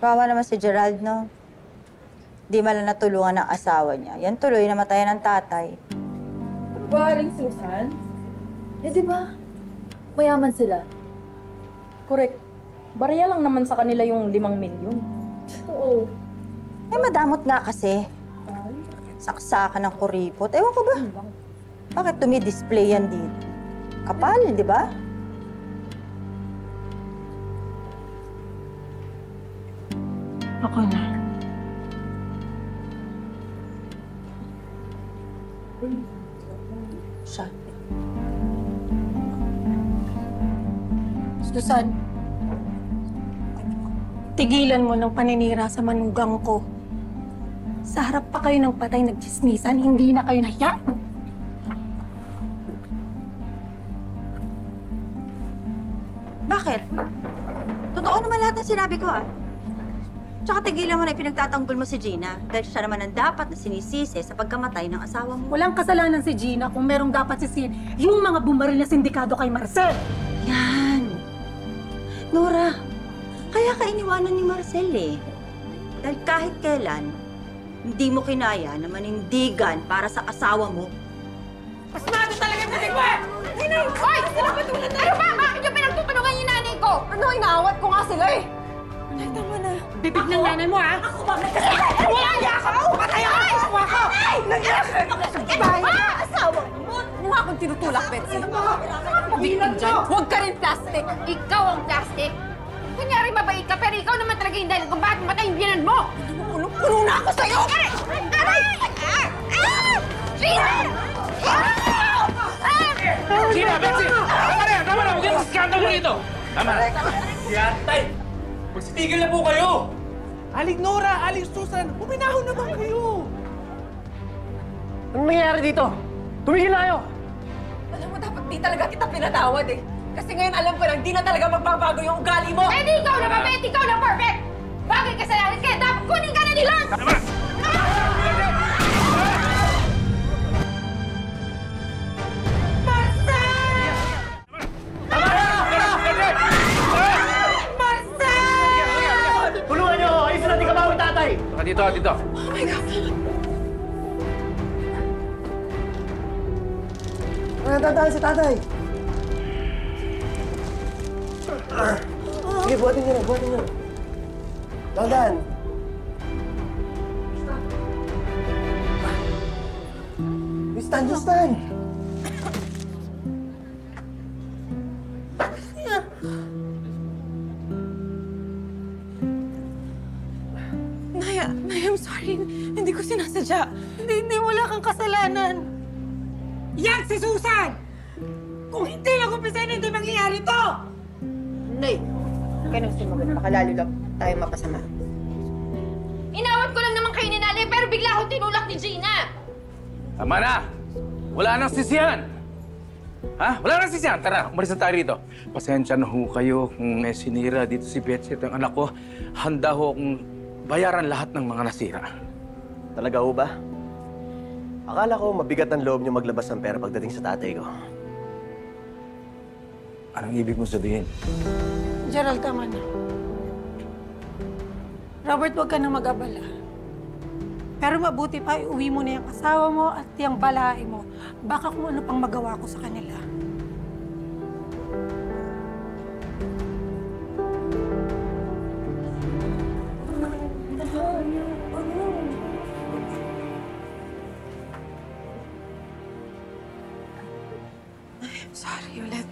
Kawawa naman si Gerald, no? Di man lang natulungan ng asawa niya. Yan tuloy, namatayan ng tatay. Ba, Aling Susan? Eh, di ba? Mayaman sila. Correct. Barya lang naman sa kanila yung 5 milyon. Oo. Eh, madamot nga kasi. Saksakan ng kuripot. Ewan ko ba? Bakit tumi-display yan dito? Kapal, di ba? Ako na. Siya. Susan, tigilan mo ng paninira sa manugang ko. Sa harap pa kayo ng patay nagchismisan, hindi na kayo nahiya. Bakit? Totoo naman lahat ng sinabi ko, ah. Tsaka tigilan mo na pinagtatanggol mo si Gina dahil siya naman ang dapat na sinisisi sa pagkamatay ng asawa mo. Walang kasalanan si Gina kung merong dapat sisihin yung mga bumaril na sindikado kay Marcel. Yan. Nora, kaya ka iniwanan ni Marcel eh. Dahil kahit kailan, hindi mo kinaya na manindigan para sa asawa mo. Pasmado talaga yung bibig mo eh! Inay! Hoy! Sila ba tulad na? Ano ba? Bakit yung pinagtutulungan yung nanay ko? Ano, inaawat ko nga sila eh. Nay, tama na. Bibig ng nanay mo ha? Ako bakit kasi? Wala niya ako! Patay ako! Asawa ko! Ah! Asawa mo! Mukha akong tinutulak, Betsy. Pabigting dyan. Huwag ka rin plastic. Ikaw ang plastic! Kunyari mabait ka, pero ikaw naman talaga yung dahil kung bakit matay yung biyanan mo! Puno na ako sa'yo! Aray! Aray! Gina! Gina, Betsy! Tama na! Tama na! Huwag yung skandalo rito! Tama na! Yatay! Magsitigil na po kayo! Aling Nora, Aling Susan, uminahon naman kayo! Anong nangyayari dito? Tumigil na kayo! Alam mo, dapat di talaga kita pinatawad eh. Kasi ngayon alam ko lang, di na talaga magbabago yung ugali mo. Eh di ikaw na mabait! Ikaw na perfect! Bagay kasalanan kaya dapat kunin ka na ni Lord! Tama na! Tulungan niyo ako! Ayusin natin kabawi, tatay! Dito, dito. Oh my God. Tatay, si tatay! Sige, buhatin niyo na, buhatin niyo. Dandan! Stand! Naya, I'm sorry. Hindi ko sinasadya. Hindi wala kang kasalanan. Yan si Susan! Kung hindi lang umpisahan, hindi mangyayari to! Nay, kaya nang sumagot, pakalalo lang tayo mapasama. Inawat ko lang naman kayo ni nanay, pero bigla akong tinulak ni Gina! Tama na! Wala nang sisihan! Ha? Wala nang sisihan! Tara, umalis na tayo rito. Pasensya na ho kayo kung may sinira dito si Betsy at ang anak ko. Handa ho akong bayaran lahat ng mga nasira. Talaga ho ba? Akala ko mabigat ang loob niyo maglabas ng pera pagdating sa tatay ko. Anong ibig mo sabihin? Gerald, tama na. Robert, huwag ka na mag-abala. Pero mabuti pa, iuwi mo na yung asawa mo at yung balahe mo. Baka kung ano pang magawa ko sa kanila. I'm sorry ulit.